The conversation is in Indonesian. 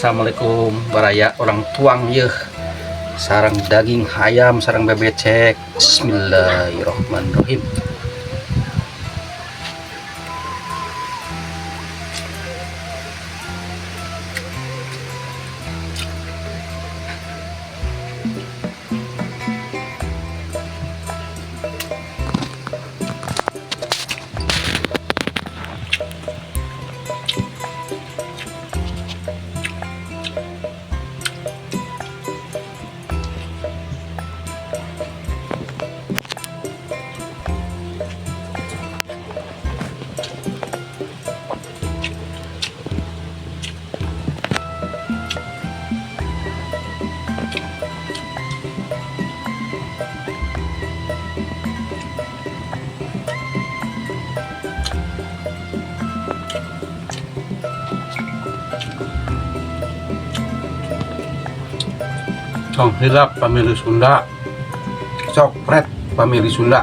Assalamualaikum baraya orang tuang yeuh sarang daging ayam sarang bebecek. Bismillahirrahmanirrahim. Song hilap pamilih Sunda, cokret pamilih Sunda.